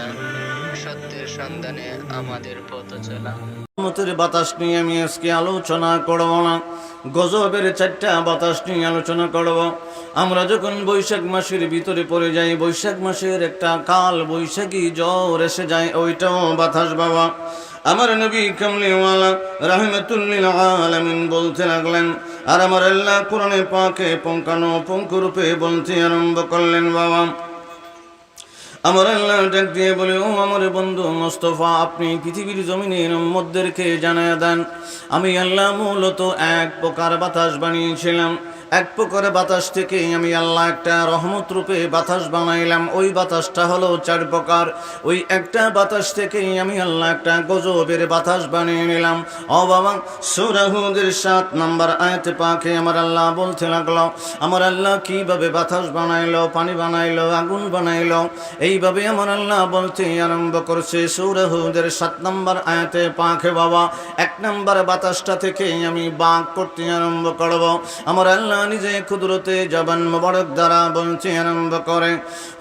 ইমান সত্যের সন্ধানে আমাদের পথ চলা। রহমতের বাতাস নিয়ে আমি আজকে আলোচনা করব না, গজবের 4টা বাতাস নিয়ে আলোচনা করব। আমরা যখন বৈশাখ মাসের ভিতরে পড়ে যাই, বৈশাখ মাসের একটা কাল বৈশাখী জ্বর এসে যায়, ওইটাও বাতাস বাবা। আমার নবী কামলিওয়ালা রাহমাতুল লিল আলামিন বলতে লাগলেন, আর আমার আল্লাহ কোরআনে পাকে পুঙ্খানুপুঙ্খরূপে বলতে আরম্ভ করলেন বাবা। আমার আল্লাহ ডাক দিয়ে বলে, ও আমার বন্ধু মোস্তফা, আপনি পৃথিবীর জমিনের উম্মতদেরকে জানায়া দেন, আমি আল্লাহ মূলত এক প্রকার বাতাস বানিয়েছিলাম। এক প্রকার বাতাস থেকে আমি আল্লাহ একটা রহমত রূপে বাতাস বানাইলাম। ওই বাতাসটা হলো 4 প্রকার। ওই একটা বাতাস থেকে আমি আল্লাহ একটা গজবের বাতাস বানিয়ে নিলাম। ও বাবা, সূরা হুদের 7 নম্বর আয়াতে পাকে আমার আল্লাহ বলতে লাগলো, আমার আল্লাহ কিভাবে বাতাস বানাইলো, পানি বানাইলো, আগুন বানাইলো। এইভাবে আমার আল্লাহ বলতে আরম্ভ করছে সূরা হুদের 7 নম্বর আয়াতে পাকে বাবা। 1 নম্বর বাতাসটা থেকে আমি বাক করতে আরম্ভ করব। আমার আল্লাহ নিজে কুদরতে জবান মোবারক দ্বারা বলতে আরম্ভ করে,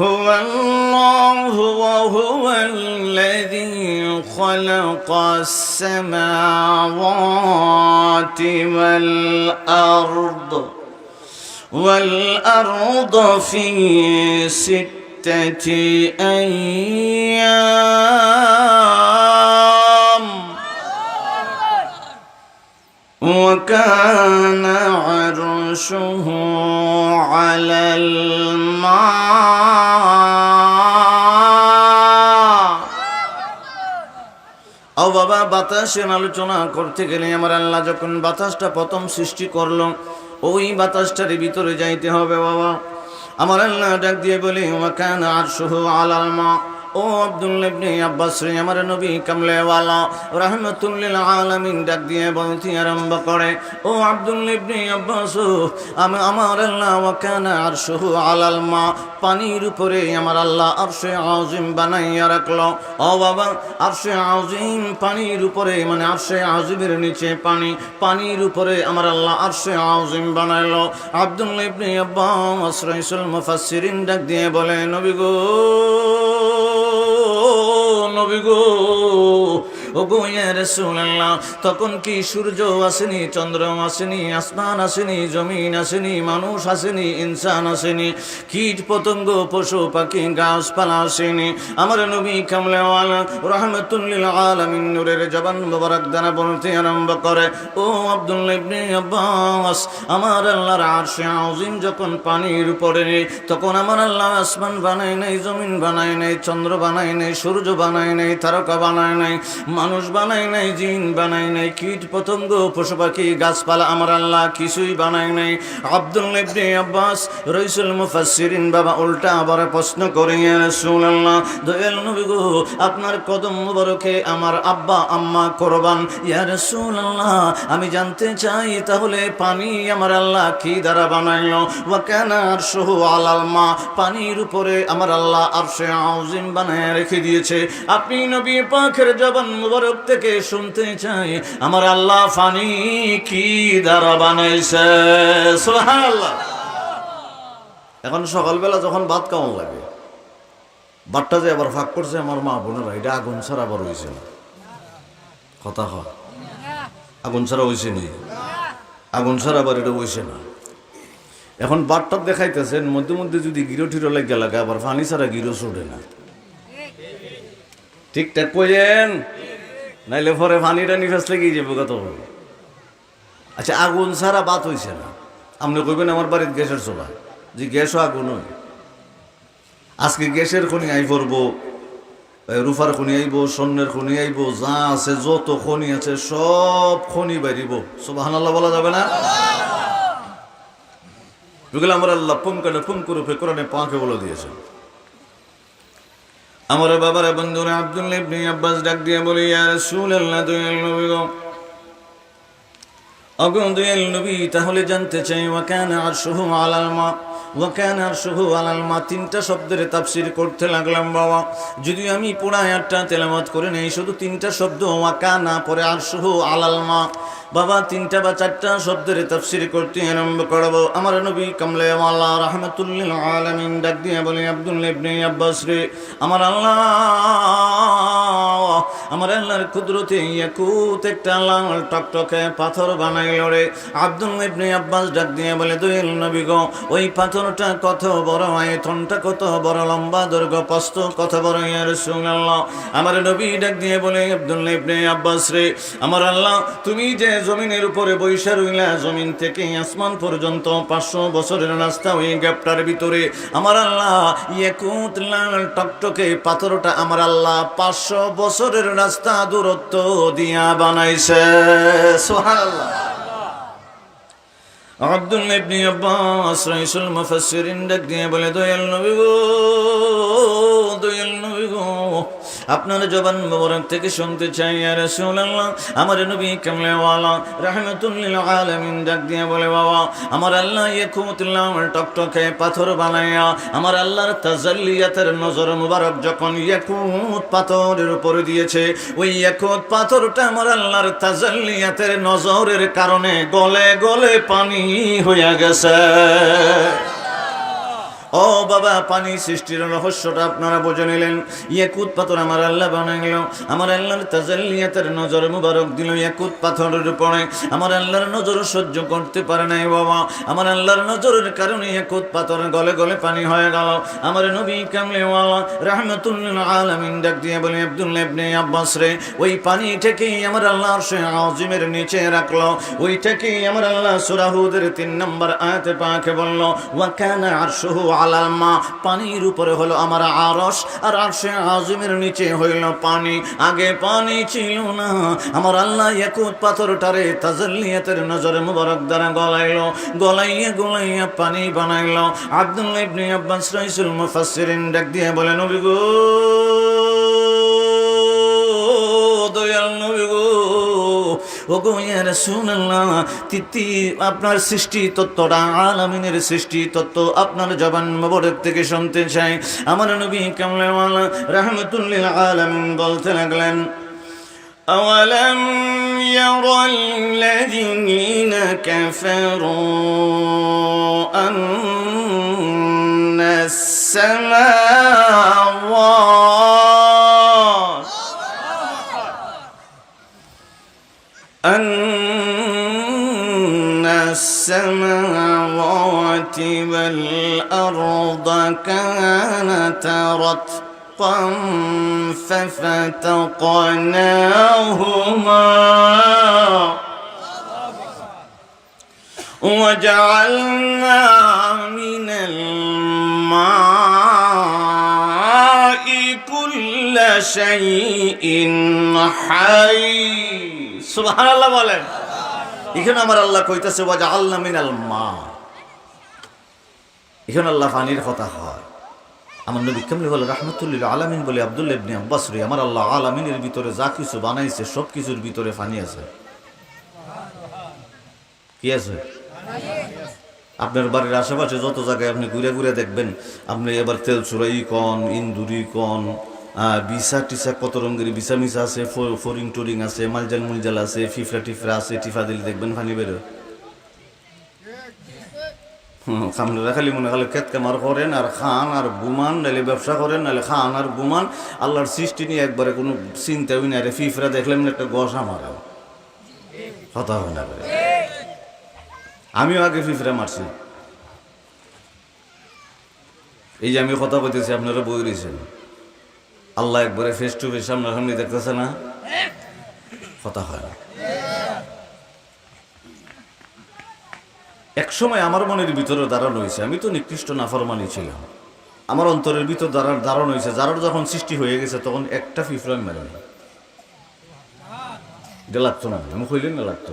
হুয়াল্লাহু ওয়া হুয়াল্লাযী খালাকাস সামাওয়াতি ওয়াল আরদ ফি সিত্তাতি আইয়াম وكان عرشه على الماء। ও বাবা, বাতাসের আলোচনা করতে গেলে আমার আল্লাহ যখন বাতাসটা প্রথম সৃষ্টি করলো, ওই বাতাসটার ভিতরে যাইতে হবে বাবা। আমার আল্লাহ ডাক দিয়ে বলে, ওয়াকানা আরশুহু আলাল মা। ও আব্দুল্লাহ ইবনে আব্বাস রে, আমার নবী কামলেওয়ালা রাহমাতুল লিল আলামিন ডাক দিয়ে বলতে আরম্ভ করে, ও আব্দুল্লাহ ইবনে আব্বাস, আমার আল্লাহ ওয়াকানা আরশুহু আলাল মা, পানির উপরে আমার আল্লাহ আরশে আযীম বানাইয়া রাখলো। ও বাবা, আরশে আযীম পানির উপরে, মানে আরশে আযীমের নিচে পানি, পানির উপরে আমার আল্লাহ আরশে আযীম বানাইলো। আব্দুল্লাহ ইবনে আব্বাস রাইসুল মুফাসসিরিন ডাক দিয়ে বলে, নবী গো, নবী গো, ও গো ইয়া রাসূলুল্লাহ, তখন কি সূর্য আসেনি, চন্দ্র আসেনি, আসমান আসেনি, জমিন আসেনি, মানুষ আসেনি, ইনসান আসেনি, কীট পতঙ্গ, পশু পাখি, গাছপালা আসেনি? আমার নবী কামলেওয়ালা রাহমাতুল লিল আলামিন নূরের জবান মোবারক দ্বারা বলতে আরম্ভ করে, ও আব্দুল্লাহ ইবনে আব্বাস, আমার আল্লাহর আরশে আযীম যখন পানির উপরে, তখন আমার আল্লাহ আসমান বানায় নাই, জমিন বানায় নাই, চন্দ্র বানায় নাই, সূর্য বানায় নাই, তারকা বানায় নাই, মানুষ বানায় নাই, জিন বানায় নাই, কীট পতঙ্গ, পশু পাখি, গাছপালা আমার আল্লাহ কিছুই বানায় নাই। আব্দুল্লাহ ইবনে আব্বাস রাইসুল মুফাসসিরিন বাবা উল্টা আবার প্রশ্ন করে, ইয়া রাসূলুল্লাহ, দয়াল নবী গো, আপনার কদম মুবারকে আমার আব্বা আম্মা কুরবান, ইয়া রাসূলুল্লাহ, আমি জানতে চাই তাহলে পানি আমার আল্লাহ কি দ্বারা বানাইলো? ওয়া কানা আরশুহু আলাল মা, পানির উপরে আমার আল্লাহ আরশে আযীম বানায় রেখে দিয়েছে। আপনি নবী পাকের জবান মুবারক থেকে শুনতে চাই, আমার আল্লাহ পানি কি দ্বারা বানাইছে? সুবহানাল্লাহ। এখন সকালবেলা যখন ভাত খাওয়া লাগে, ভাতটা যে আবার ফাঁক করছে আমার মা বোনেরা, এটা আগুন ছাড়া আবার হয়েছে না, কথা হয়, আগুন ছাড়া হয়েছে নি, আগুন ছাড়া আবার এটা হয়েছে না। এখন ভাতটা দেখাইতেছেন, মধ্যে মধ্যে যদি গিরো টিরো লাগে লাগে, আবার পানি ছাড়া গিরো ছুটে না। ঠিকঠাক কইলেন, নাইলে পরে পানিটা নিফাস লেগেই যাবে কত। আচ্ছা, আগুন ছাড়া ভাত হয়েছে না, আপনি কইবেন আমার বাড়ির গ্যাসের চোলা, যে গ্যাসও আগুন হয়। আজকে গ্যাসের খনি আই পড়বো, রুফার খনি আইব, স্বর্ণের খনি আইব, যা আছে যত খনি আছে সব খনি বাইরিব। সুবহানাল্লাহ বলা যাবে না? এগুলো আমার আল্লাহ পুঙ্খানুপুঙ্খরূপে কোরআনে পাকে বলে দিয়েছেন। আমার বাবার বন্ধুরা আব্দুল্লাহ ইবনে আব্বাস ডাক দিয়ে বলে, ইয়া রাসূলুল্লাহ, দয়াল নবী গো, ওগো দয়াল নবী, তাহলে জানতে চাই, ওয়া কানা আরশুহু আলাল মা, ওয়া কানা আরশুহু আলাল মা, 3টা শব্দের তাফসীর করতে লাগলাম বাবা। যদি আমি পুরো আয়াতটা তেলাওয়াত করে নেই, শুধু 3টা শব্দ, ওয়া কানা পরে আরশুহু আলাল মা, বাবা 3টা বা 4টা শব্দের তাফসীর করতে আরম্ভ করব। আমার নবী কামলে ওয়ালা রাহমাতুল আলামিন ডাক দিয়ে বলে, আব্দুল্লাহ ইবনে আব্বাস রে, আমার আল্লাহ আল্লাহর কুদরতে ইয়াকুত একটা লাল টকটকে পাথর বানাইল রে। আব্দুল্লাহ ইবনে আব্বাস ডাক দিয়ে বলে, দয়াল নবী গো, ওই পাথরটা কত বড়, আয়তনটা কত বড়, লম্বা দৈর্ঘ্য প্রস্থ কত বড় ইয়া রাসূলুল্লাহ। আমার নবী ডাক দিয়ে বলে, আব্দুল্লাহ ইবনে আব্বাস রে, আমার আল্লাহ তুমি যে জমিনের উপরে বৈশা রইলা, জমিন থেকে আসমান পর্যন্ত 500 বছরের রাস্তা, ওই গ্যাপটার ভিতরে আমার আল্লাহ ইয়াকুত লাল টকটকে পাথরটা আমার আল্লাহ 500 বছরের রাস্তা দূরত্ব দিয়া বানাইছে। সুবহানাল্লাহ। আব্দুল্লাহ ইবনে আব্বাস রাইসুল মুফাসসিরিন ডাক দিয়ে বলে, দয়াল নবী গো, দয়াল নবী গো, আপনার জবান মোবারক থেকে শুনতে চাই ইয়া রাসূলুল্লাহ। আমার নবী কামলে ওয়ালা রাহমাতুল লিল আলামিন ডাক দিয়ে বলে, বাবা আমার আল্লাহ ইয়াকুত লাল টকটকে পাথর বানায়া আমার আল্লাহর তাজাল্লিয়াতের নজর মোবারক যখন ইয়াকুত পাথরের উপরে দিয়েছে, ওই ইয়াকুত পাথরটা আমার আল্লাহর তাজাল্লিয়াতের নজরের কারণে গলে গলে পানি হইয়া গেছে। ও বাবা, পানি সৃষ্টির রহস্যটা আপনারা বুঝে নিলেন। ইয়াকুত পাথর আমার আল্লাহ বানাইল, আমার আল্লাহর তাজাল্লিয়াতের নজর মুবারক দিল ইয়াকুত পাথরের উপরে। আমার আল্লাহর নজর সহ্য করতে পারে নাই বাবা, আমার আল্লাহর নজরের কারণে ইয়াকুত পাথর গলে গলে পানি হয়ে গেল। আমার নবী কামলে ওয়ালা রাহমাতুল লিল আলামিন ডাক দিয়ে বলে, আব্দুল্লাহ ইবনে আব্বাস রে, ওই পানিটাকেই আমার আল্লাহ আরশে আযিমের নিচে রাখলো, ওইটাকেই আমার আল্লাহ সূরা হুদের 3 নম্বর আয়াতে পাকে বলল, ওয়া কানা আরশুহু আলাল মা, পানির উপরে হলো আমার আরশ, আর আরশে আযিমের নিচে হইল পানি। আগে পানি ছিল না, আমার আল্লাহ ইয়াকুত পাথরটারে তাজাল্লিয়াতের নজরে মুবারক দ্বারা গলাইলো, গলাইয়া গলাইয়া পানি বানাইলো। আব্দুল্লাহ ইবনে আব্বাস রাইসুল মুফাসসিরিন ডাক দিয়ে বলে, নবী গো, দয়াল নবী গো, ওগো ইয়া রাসূলুল্লাহ, আপনার সৃষ্টি তত্ত্বটা, আলামিনের সৃষ্টি তত্ত্ব আপনার জবান মোবারক থেকে শুনতে চাই। আমার নবী কামলে ওয়ালা রাহমাতুল লিল আলামিন বলতে লাগলেন, আওয়ালাম ইয়ারাল্লাযীনা কাফারু আন্নাস সামাওয়াত السماوات والأرض كانتا رتقا ففتقناهما وجعلنا من الماء كل شيء حي سبحان الله বলেন। এখানে আমার আল্লাহ কইতাছে ওয়াজআলনা মিনাল মা, এখানে আল্লাহ পানির কথা হয়। আমার নবী কামলি বলে রাহমাতুল লিল আলামিন বলে, আব্দুল্লাহ ইবনে আব্বাস রে, আমার আল্লাহ আলামিনের ভিতরে যা কিছু বানাইছে সব কিছুর ভিতরে পানি আছে। কি আছে? আপনার বাড়ির আশেপাশে যত জায়গায় আপনি ঘুরে ঘুরে দেখবেন, আপনি এবার তেল চুরাই কন, ইন্দুরি কন, বিছা টিসা কত রঙের বিছা মিছা আছে, ফরিং টরিং আছে, মালজাল মুলজাল আছে, ফিফরা টিফরা আছে, টিফা দিলে দেখবেন পানি বেরো। আপনারা খালি মনে খালি খেত কামার করেন আর খান আর গুমান, নাহলে ব্যবসা করেন, নাহলে খান আর গুমান। আল্লাহর সৃষ্টি নিয়ে একবারে কোনো চিন্তা হই না রে। ফিফরা দেখলাম একটা গসা মারা কথা হয় না। আমিও আগে ফিফরা মারছি, এই যে আমি কথা বলতেছি আপনারা বই রয়েছেন, আল্লাহ একবারে ফেস টু ফেস সামনাসামনি দেখতেছে না, কথা হয় না। এক সময় আমার মনের ভিতরে দাঁড়ানো হয়েছে, আমি তো নিকৃষ্ট নাফরমানি ছিলাম, আমার অন্তরের ভিতর দাঁড়ানো হয়েছে, যারার যখন সৃষ্টি হয়ে গেছে তখন একটা ফিফরা মেরে না, এটা লাগতো না, আমি কইলেন না লাগতো।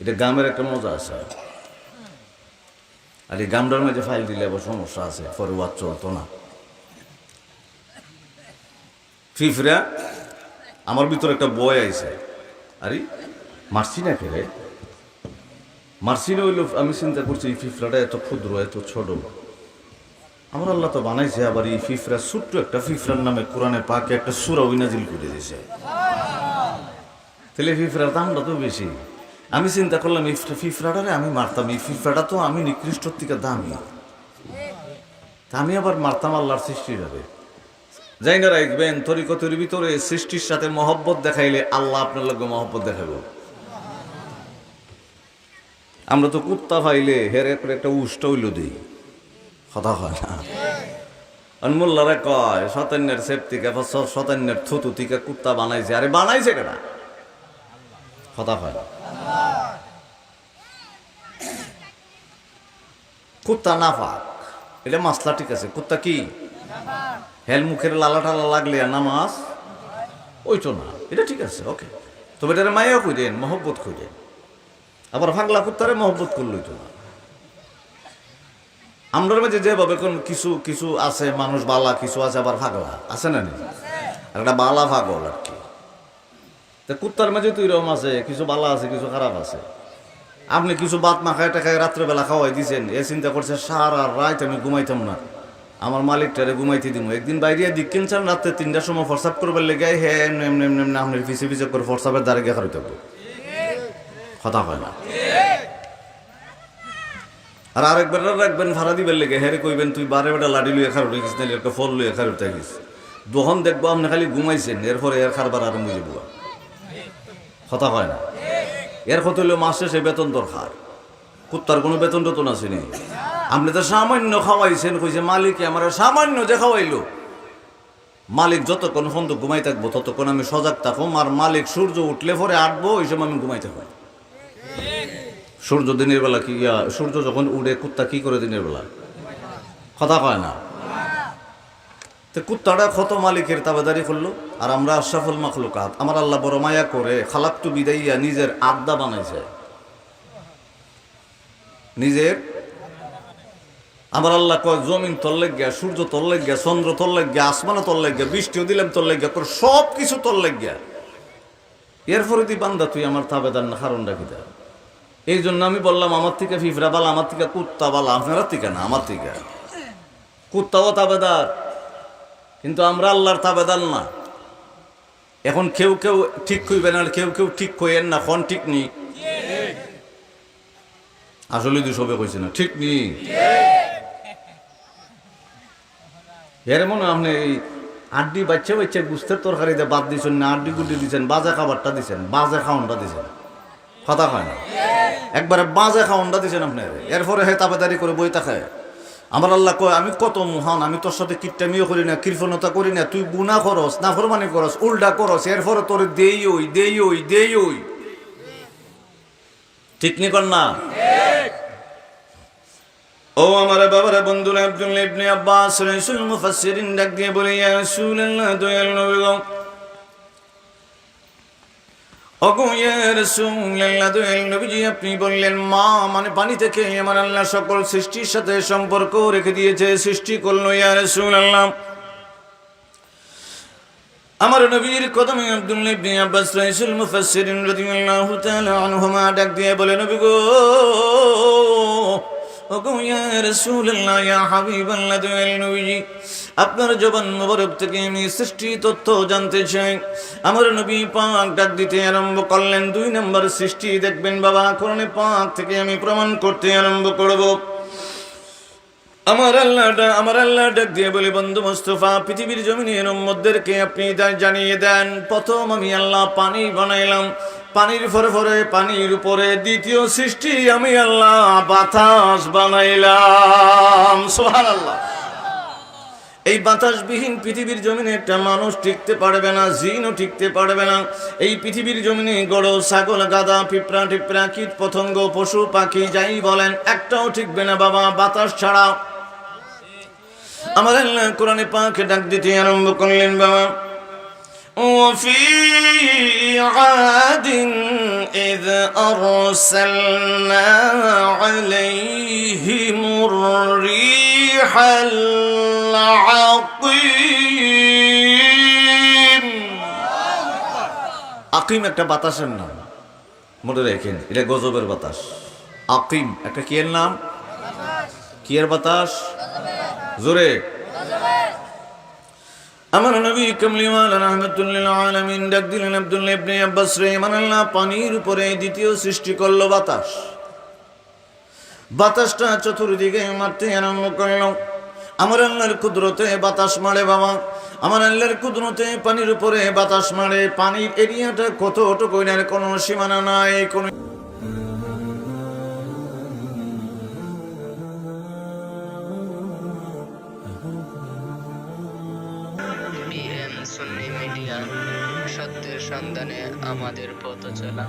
এটা গামের একটা মজা আছে, আর এই গামটার মাঝে ফাইল দিলে আবার সমস্যা আছে, পরে ওয়াজ চলতো না। ফিফরা আমার ভিতরে একটা বয় আইছে, আরে মারছি না ফেরে, মারছি না হইল। আমি চিন্তা করছি এই ফিফরাটা এত ক্ষুদ্র, এত ছোট, আমার আল্লাহ তো বানাইছে, আবার এই ফিফরা ছোট্ট একটা ফিফরার নামে কোরআনে পাকে একটা সূরা নাজিল করে দিয়েছে। তাহলে ফিফরার দামটা তো বেশি, আমি চিন্তা করলাম এই ফিফড়াটারে আমি মারতাম, এই ফিফড়াটা তো আমি নিকৃষ্টর থেকে দামি, তা আমি আবার মারতাম আল্লাহর সৃষ্টিটারে। যাই না রাখবেন তরিকতের ভিতরে সৃষ্টির সাথে মহব্বত দেখাইলে আল্লাহ আপনার লগে মহব্বত দেখাবো। আমরা তো কুত্তা পাইলে হের একটা উষ্টা হইল দিই, কথা হয় না। মোল্লারা কয় শতান্যের সেপ্তিকা শতান্যের থুতু থেকে কুত্তা বানাইছে, আরে বানাইছে কেনা, কথা হয় না। কুত্তা নাফাক, এটা মাসলা ঠিক আছে। কুত্তা কি হেল মুখের লালা টালা লাগলে নামাজ ওইটো না, এটা ঠিক আছে, ওকে। তবে এটার মায়াও খুঁজেন, মহব্বত খুঁজেন। আবার ফাগলা কুত্তারে মহব্বত করলো তো না। আমরার মাঝে যেভাবে কোন কিছু কিছু আছে মানুষ বালা, কিছু আছে আবার ফাগলা, আছে না নেই? আর একটা বালা ফাগল আর কি। তা কুত্তার মাঝে তো এরকম আছে, কিছু বালা আছে, কিছু খারাপ আছে। আপনি কিছু বাত মাখায় টাকায় রাত্রেবেলা খাওয়াই দিয়েছেন, এ চিন্তা করছে সারা রাত আমি ঘুমাইতাম না, আমার মালিকটারে ঘুমাইতে দিব। একদিন বাইরে দিক কিনছেন রাত্রে 3টার সময় ফরসাপ করবার লেগে হ্যাঁ এমনি এমনি এমনি এমনি আপনার পিছিয়ে পিছিয়ে করে ফরসাপের দ্বারে গিয়ে খারই থাকবো, কথা হয় না। আর আরেকবার রাখবেন ভাড়া দিবার লেগে হ্যাঁ কইবেন তুই বারে বেটা লাডি লুয়ে খারো গেছিস, না একটা ফল লুয়ে খারো থাকিস। যখন দেখবো আপনি খালি ঘুমাইছেন, এরপরে এর খারবার আরম্ভ হয়ে যাবো, কথা হয় না। এর কত হইলো মাসে সে বেতন দরকার, কুত্তার কোনো বেতন টেতন আসেনি। আপনি তো সামান্য খাওয়াইছেন, কইছে মালিক আমার সামান্য যে খাওয়াইলো। মালিক যতক্ষণ ফোন তো ঘুমাই থাকবো ততক্ষণ আমি সজাগ থাকবো, আর মালিক সূর্য উঠলে পরে আটবো, ওই সময় আমি ঘুমাই থাকবো। সূর্য দিনের বেলা কি, সূর্য যখন উঠে কুত্তা কি করে দিনের বেলা, কথা কয় না। তো কুত্তাটা কত মালিকের তাবেদারি করলো, আর আমরা আশরাফুল মাখলুকাত, আমার আল্লাহ বড় মায়া করে খালাক্তু বিদাইয়া নিজের আড্ডা বানাইছে, নিজের। আমার আল্লাহ কয় জমিন তোর লেগিয়া, সূর্য তোর লেগিয়া, চন্দ্র তোর লেগিয়া, আসমানও তোর লেগিয়া, বৃষ্টিও দিলাম তোর লেগিয়া, তোর সব কিছু তোর লেগিয়া। এরপরে দি বান্দা তুই আমার তাবেদার না, কারণ রাখি দা। এই জন্য আমি বললাম আমার থেকে ফিফরা বালা, আমার থেকে কুত্তা বালা, আপনারা থেকে না, আমার থেকে। কুত্তাও তাবেদার, কিন্তু আমরা আল্লাহর তাবেদার না। এখন কেউ কেউ ঠিক কইবেন আর কেউ কেউ ঠিক কইেন না, কোন ঠিক নেই? আসলে দুসবে কইছে না, ঠিক নেই। এর মনে আপনি এই আড্ডি বাচ্চা বাচ্চা গুস্তের তরকারিতে বাদ দিচ্ছেন না, আড্ডি গুড্ডি দিচ্ছেন, বাজে খাবারটা দিচ্ছেন, বাজে খাওয়ানটা দিচ্ছেন, কথা হয় না। একবারে বাজে খাওয়ানটা দিচ্ছেন আপনার, এরপরে হে তাবেদারি করে বই তাকায়। আমার আল্লাহ কয় আমি কত মহান, আমি তোর সাথে কিট্টামিও করি না, কৃপণতা করি না, তুই গুনাহ করস, নাফরমানি করস, উল্টা করস, এরপরে তোর দেই ওই দেই ওই দেই ওই, ঠিক নি কর না? ও আমার বাবারা বন্ধুরা, আব্দুল্লাহ ইবনে আব্বাস রাসূল মুফাসসিরিন ডাক দিয়ে বলে, ইয়া রাসূলুল্লাহ, দয়াল নবী গো, ওগো ইয়া রাসূলুল্লাহ, দয়াল নবীজি আপনি বললেন মা মানে পানি থেকে আমার আল্লাহ সকল সৃষ্টির সাথে সম্পর্ক রেখে দিয়েছে, সৃষ্টি করলো। ইয়া রাসূলুল্লাহ, আমার নবীর কদমে আব্দুল্লাহ ইবনে আব্বাস রাসূল মুফাসসিরিন রাদিয়াল্লাহু তাআলা আনহুমা ডাক দিয়ে বলে, নবী গো, ওগো ইয়া রাসূলুল্লাহ, ইয়া হাবিবাল্লাহ, দয়াল নবীজি আপনার জবান মোবারক থেকে আমি সৃষ্টি তথ্য জানতে চাই। আমার নবী পাক ডাক দিতে আরম্ভ করলেন, 2 নম্বর সৃষ্টি দেখবেন বাবা, কোরআনে পাক থেকে আমি প্রমাণ করতে আরম্ভ করব। আমার আল্লাহ ডাক দিয়ে বলে, বন্ধু মুস্তাফা, পৃথিবীর জমিনের উম্মতদেরকে আপনি জানিয়ে দেন, প্রথম আমি আল্লাহ পানি বানাইলাম, পানির ফরে পানির উপরে দ্বিতীয় সৃষ্টি আমি আল্লাহ বাতাস বানাইলাম। সুবহানাল্লাহ। এই বাতাসবিহীন পৃথিবীর জমিনে একটা মানুষ টিকতে পারবে না, জিনও টিকতে পারবে না। এই পৃথিবীর জমিনে গরু, ছাগল, গাধা, পিঁপড়া টিপড়া, কীট পতঙ্গ, পশু পাখি যাই বলেন, একটাও টিকবে না বাবা বাতাস ছাড়া। আমার আল্লাহ কোরআনে পাকে ডাক দিতে আরম্ভ করলেন বাবা, وفي عاد إذ أرسلنا عليهم الريح العقيم। আকিম একটা বাতাসের নাম, মনে রাখেন, এটা গজবের বাতাস। আকিম একটা কি এর নাম? কি এর বাতাস? জোরে। আমার নবী কামলিওয়ালা রাহমাতুল্লিল আলামিন ডাক দিলেন আব্দুল্লাহ ইবনে আব্বাস রে, মানে আল্লাহ পানির উপরে দ্বিতীয় সৃষ্টি করলো বাতাস। বাতাসটা চতুর্দিকে মারতে আরম্ভ করলো। আমার আল্লাহর কুদরতে বাতাস মারে বাবা, আমার আল্লাহর কুদরতে পানির উপরে বাতাস মারে। পানির এরিয়াটা কতটুকু এর কোনো সীমানা নাই, কোনো বিএম সুন্নি মিডিয়া, সত্যের সন্ধানে আমাদের পথ চলা।